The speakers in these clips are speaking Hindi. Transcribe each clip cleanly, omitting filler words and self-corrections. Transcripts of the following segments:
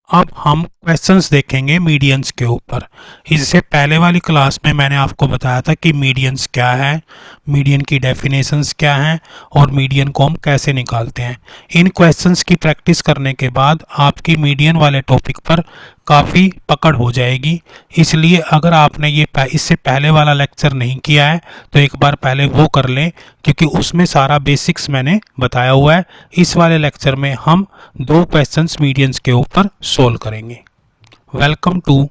अब हम क्वेश्चंस देखेंगे मीडियंस के ऊपर। इससे पहले वाली क्लास में मैंने आपको बताया था कि मीडियंस क्या है, मीडियन की डेफिनेशंस क्या हैं और मीडियन को हम कैसे निकालते हैं। इन क्वेश्चंस की प्रैक्टिस करने के बाद आपकी मीडियन वाले टॉपिक पर काफ़ी पकड़ हो जाएगी। इसलिए अगर आपने इससे पहले वाला लेक्चर नहीं किया है तो एक बार पहले वो कर लें, क्योंकि उसमें सारा बेसिक्स मैंने बताया हुआ है। इस वाले लेक्चर में हम 2 क्वेश्चंस मीडियंस के ऊपर सोल्व करेंगे। Welcome to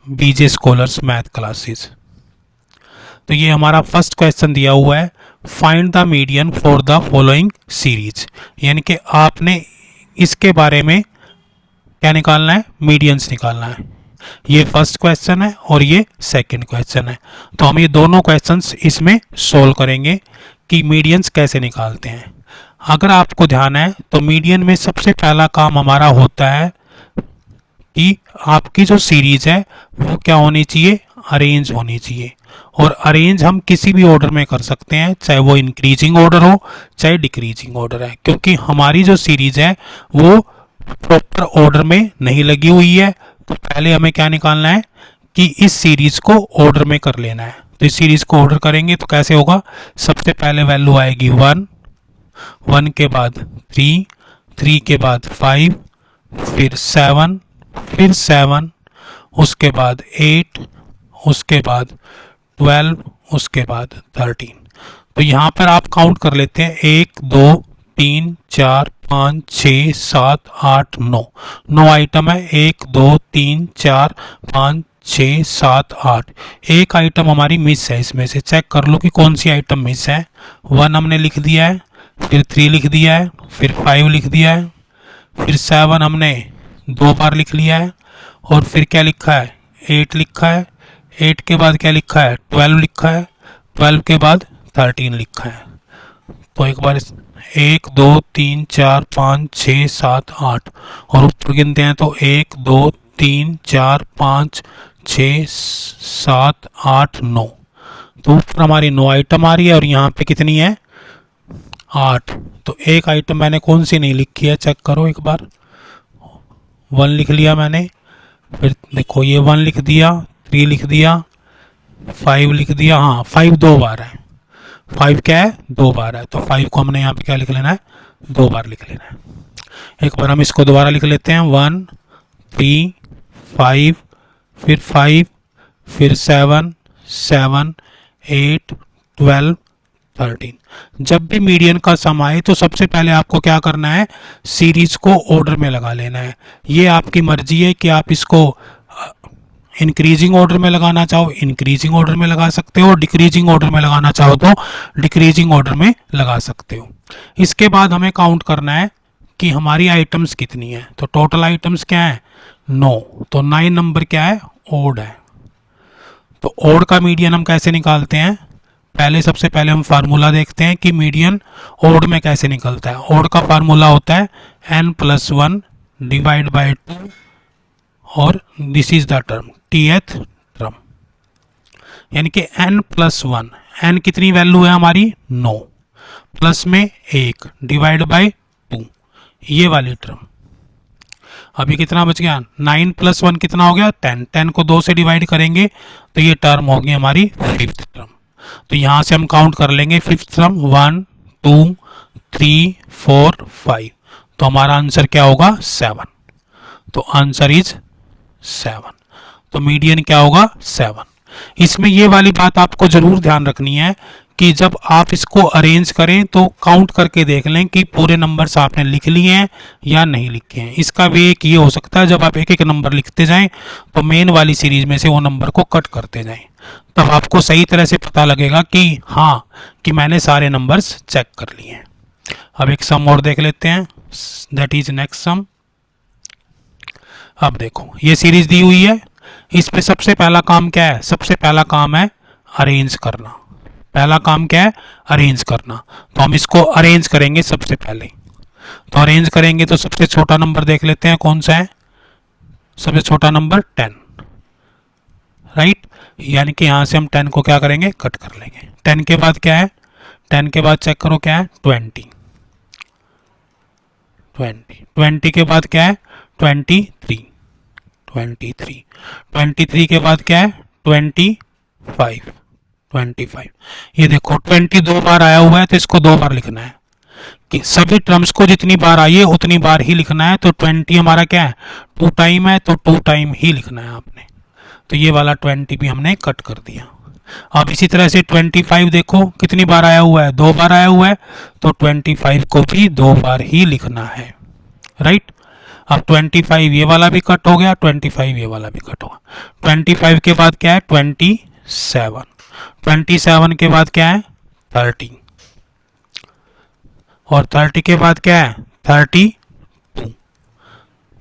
BJ scholars math classes. तो ये हमारा फर्स्ट क्वेश्चन दिया हुआ है, find the median for the following series. यानी कि आपने इसके बारे में क्या निकालना है, मीडियंस निकालना है। ये फर्स्ट क्वेश्चन है और ये सेकंड क्वेश्चन है। तो हम ये दोनों क्वेश्चंस इसमें सोल्व करेंगे कि मीडियंस कैसे निकालते हैं। अगर आपको ध्यान है तो मीडियन में सबसे पहला काम हमारा होता है कि आपकी जो सीरीज है वो क्या होनी चाहिए, अरेंज होनी चाहिए। और अरेंज हम किसी भी ऑर्डर में कर सकते हैं, चाहे वो इंक्रीजिंग ऑर्डर हो चाहे डिक्रीजिंग ऑर्डर है, क्योंकि हमारी जो सीरीज है वो प्रॉपर ऑर्डर में नहीं लगी हुई है। तो पहले हमें क्या निकालना है कि इस सीरीज को ऑर्डर में कर लेना है। तो इस सीरीज को ऑर्डर करेंगे तो कैसे होगा, सबसे पहले वैल्यू आएगी 1, 1 के बाद 3, 3 के बाद 5, फिर 7, फिर 7, उसके बाद 8, उसके बाद 12, उसके बाद 13। तो यहाँ पर आप काउंट कर लेते हैं, 1 2 3 4 5 6 7 8 9, 9 आइटम है। 1 2 3 4 5 6 7 8, एक आइटम हमारी मिस है। इसमें से चेक कर लो कि कौन सी आइटम मिस है। 1 हमने लिख दिया है, फिर 3 लिख दिया है, फिर 5 लिख दिया है, फिर 7 हमने 2 बार लिख लिया है, और फिर क्या लिखा है, 8 लिखा है। 8 के बाद क्या लिखा है, 12 लिखा है। 12 के बाद 13 लिखा है। तो एक बार 1 2 3 4 5 6 7 8, और ऊपर गिनते हैं तो 1 2 3 4 5 6 7 8 9। तो ऊपर हमारी 9 आइटम आ रही है और यहाँ पे कितनी है, 8। तो एक आइटम मैंने कौन सी नहीं लिखी है, चेक करो एक बार। 1 लिख लिया मैंने, फिर देखो ये 1 लिख दिया, 3 लिख दिया, 5 लिख दिया। हाँ 5 2 बार है, 5 क्या है, 2 बार है। तो 5 को हमने यहाँ पे क्या लिख लेना है, 2 बार लिख लेना है। एक बार हम इसको दोबारा लिख लेते हैं, 1 3 5, फिर 5, फिर 7 7 8 12 13। जब भी मीडियन का सम आए तो सबसे पहले आपको क्या करना है, सीरीज को ऑर्डर में लगा लेना है। ये आपकी मर्जी है कि आप इसको इंक्रीजिंग ऑर्डर में लगाना चाहो इंक्रीजिंग ऑर्डर में लगा सकते हो, डिक्रीजिंग ऑर्डर में लगाना चाहो तो डिक्रीजिंग ऑर्डर में लगा सकते हो। इसके बाद हमें काउंट करना है कि हमारी आइटम्स कितनी है। तो टोटल आइटम्स क्या है, 9। तो 9 नंबर क्या है, ओड है। तो ओड का मीडियन हम कैसे निकालते हैं, पहले सबसे पहले हम फार्मूला देखते हैं कि मीडियन ओड में कैसे निकलता है। ओड का फार्मूला होता है n+1 डिवाइड बाई 2, और दिस इज द टर्म टीएथ टर्म, यानी कि n+1। n कितनी वैल्यू है हमारी, 9, प्लस में 1 डिवाइड बाई 2, ये वाली टर्म। अभी कितना बच गया, 9 + 1 कितना हो गया, 10। 10 को 2 से डिवाइड करेंगे तो ये टर्म होगी हमारी 5th टर्म। तो यहां से हम काउंट कर लेंगे 5th टर्म, 1 2 3 4 5। तो हमारा आंसर क्या होगा, 7। तो आंसर इज 7। तो मीडियन क्या होगा, 7। इसमें ये वाली बात आपको जरूर ध्यान रखनी है कि जब आप इसको अरेंज करें तो काउंट करके देख लें कि पूरे नंबर्स आपने लिख लिए हैं या नहीं लिखे हैं। इसका भी एक ये हो सकता है, जब आप एक एक नंबर लिखते जाएं तो मेन वाली सीरीज में से वो नंबर को कट करते जाएं, तब आपको सही तरह से पता लगेगा कि हाँ, कि मैंने सारे नंबर्स चेक कर लिए हैं। अब एक सम और देख लेते हैं, दैट इज नेक्स्ट सम। अब देखो ये सीरीज दी हुई है, इस पे सबसे पहला काम क्या है, सबसे पहला काम है अरेंज करना। पहला काम क्या है, अरेंज करना। तो हम इसको अरेंज करेंगे सबसे पहले। तो अरेंज करेंगे तो सबसे छोटा नंबर देख लेते हैं कौन सा है, सबसे छोटा नंबर 10, राइट। यानी कि यहां से हम 10 को क्या करेंगे, कट कर लेंगे। 10 के बाद क्या है, 10 के बाद चेक करो क्या है, 20। 20 के बाद क्या है, 23। 23, 23 के बाद क्या है 25, 25। ये देखो 20 दो बार आया हुआ है तो इसको दो बार लिखना है कि सभी टर्म्स को जितनी बार आई है उतनी बार ही लिखना है। तो 20 हमारा क्या है 2 टाइम है तो 2 टाइम ही लिखना है आपने। तो ये वाला 20 भी हमने कट कर दिया। अब इसी तरह से 25 देखो कितनी बार आया हुआ है, दो बार आया हुआ है तो 25 को भी दो बार ही लिखना है, राइट। अब 25 ये वाला भी कट हो गया, 25 ये वाला भी कट होगा। 25 के बाद क्या है 27, 27 के बाद क्या है 30 और 30 के बाद क्या है 32,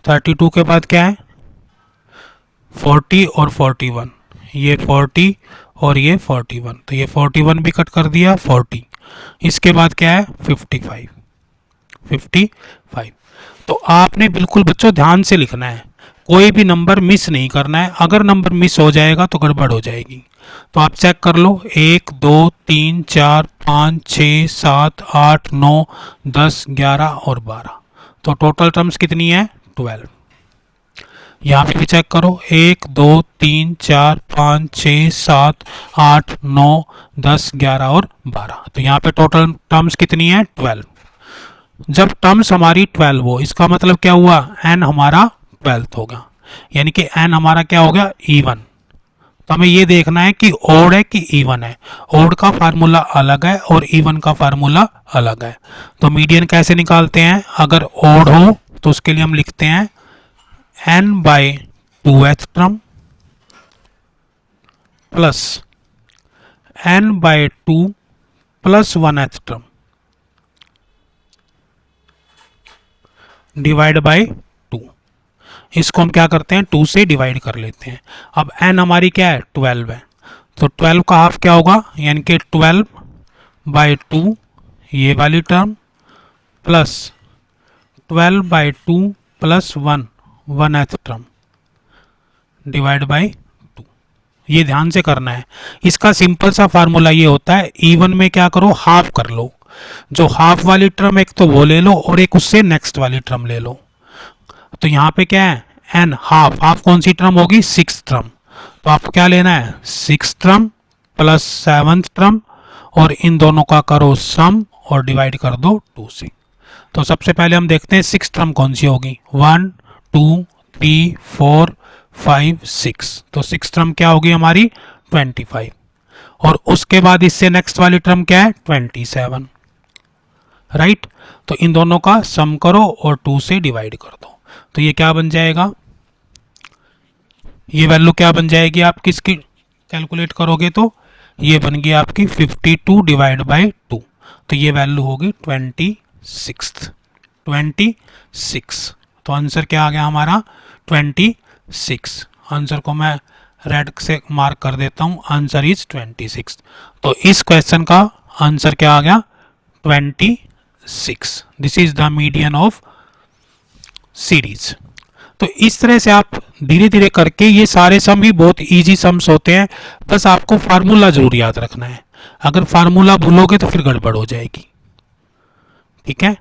32 के बाद क्या है 40 और 41, ये 40 और ये 41, तो ये 41 भी कट कर दिया 40। इसके बाद क्या है 55, 55। तो आपने बिल्कुल बच्चों ध्यान से लिखना है, कोई भी नंबर मिस नहीं करना है। अगर नंबर मिस हो जाएगा तो गड़बड़ हो जाएगी। तो आप चेक कर लो 1 2 3 4 5 6 7 8 9 10 11 और 12, तो टोटल टर्म्स कितनी है 12। यहाँ पे भी चेक करो 1 2 3 4 5 6 7 8 9 10 11 और 12, तो यहाँ पे टोटल टर्म्स कितनी है 12। जब टर्म्स हमारी 12 हो इसका मतलब क्या हुआ n हमारा 12th होगा, यानी कि n हमारा क्या हो गया इवन। तो हमें ये देखना है कि ओड है कि इवन है। ओड का फार्मूला अलग है और इवन का फार्मूला अलग है। तो मीडियन कैसे निकालते हैं, अगर ओड हो तो उसके लिए हम लिखते हैं n by 2th term plus n by 2 plus 1th term divide by 2। इसको हम क्या करते हैं 2 से डिवाइड कर लेते हैं। अब n हमारी क्या है 12 है, तो 12 का हाफ क्या होगा, यानी कि 12 बाई 2 ये वाली term plus 12 by 2 plus 1th term divide by 2। ये ध्यान से करना है। इसका सिंपल सा फार्मूला ये होता है, इवन में क्या करो हाफ कर लो, जो हाफ वाली टर्म एक तो वो ले लो और एक उससे नेक्स्ट वाली टर्म ले लो। तो यहाँ पे क्या है n हाफ, हाफ कौन सी टर्म होगी 6th टर्म, तो आपको क्या लेना है 6th term plus 7th term और इन दोनों का करो सम और डिवाइड कर दो 2 से। तो सबसे पहले हम देखते हैं 6th टर्म कौन सी होगी 1 2 3 4 5 6, तो 6th टर्म क्या होगी हमारी 25 और उसके बाद इससे नेक्स्ट वाली टर्म क्या है 27, राइट। तो इन दोनों का सम करो और 2 से डिवाइड कर दो, तो ये क्या बन जाएगा, ये वैल्यू क्या बन जाएगी आप किसकी कैलकुलेट करोगे तो ये बन गई आपकी 52 डिवाइड बाई 2, तो ये वैल्यू होगी 26, 26। तो आंसर क्या आ गया हमारा 26। आंसर को मैं रेड से मार्क कर देता हूं, आंसर इज 26। तो इस क्वेश्चन का आंसर क्या आ गया 26। This is the median of series. तो इस तरह से आप धीरे धीरे करके, ये सारे सम भी बहुत इजी सम्स होते हैं, बस आपको फार्मूला जरूर याद रखना है। अगर फार्मूला भूलोगे तो फिर गड़बड़ हो जाएगी, ठीक है।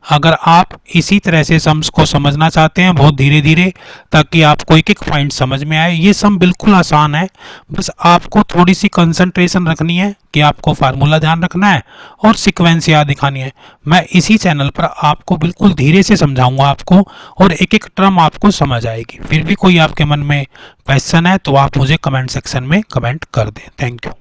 अगर आप इसी तरह से सम्स को समझना चाहते हैं बहुत धीरे धीरे, ताकि आपको एक एक पॉइंट समझ में आए, ये सम बिल्कुल आसान है। बस आपको थोड़ी सी कंसंट्रेशन रखनी है कि आपको फार्मूला ध्यान रखना है और सीक्वेंस याद दिखानी है। मैं इसी चैनल पर आपको बिल्कुल धीरे से समझाऊंगा आपको, और एक एक टर्म आपको समझ आएगी। फिर भी कोई आपके मन में क्वेश्चन है तो आप मुझे कमेंट सेक्शन में कमेंट कर दें। Thank you.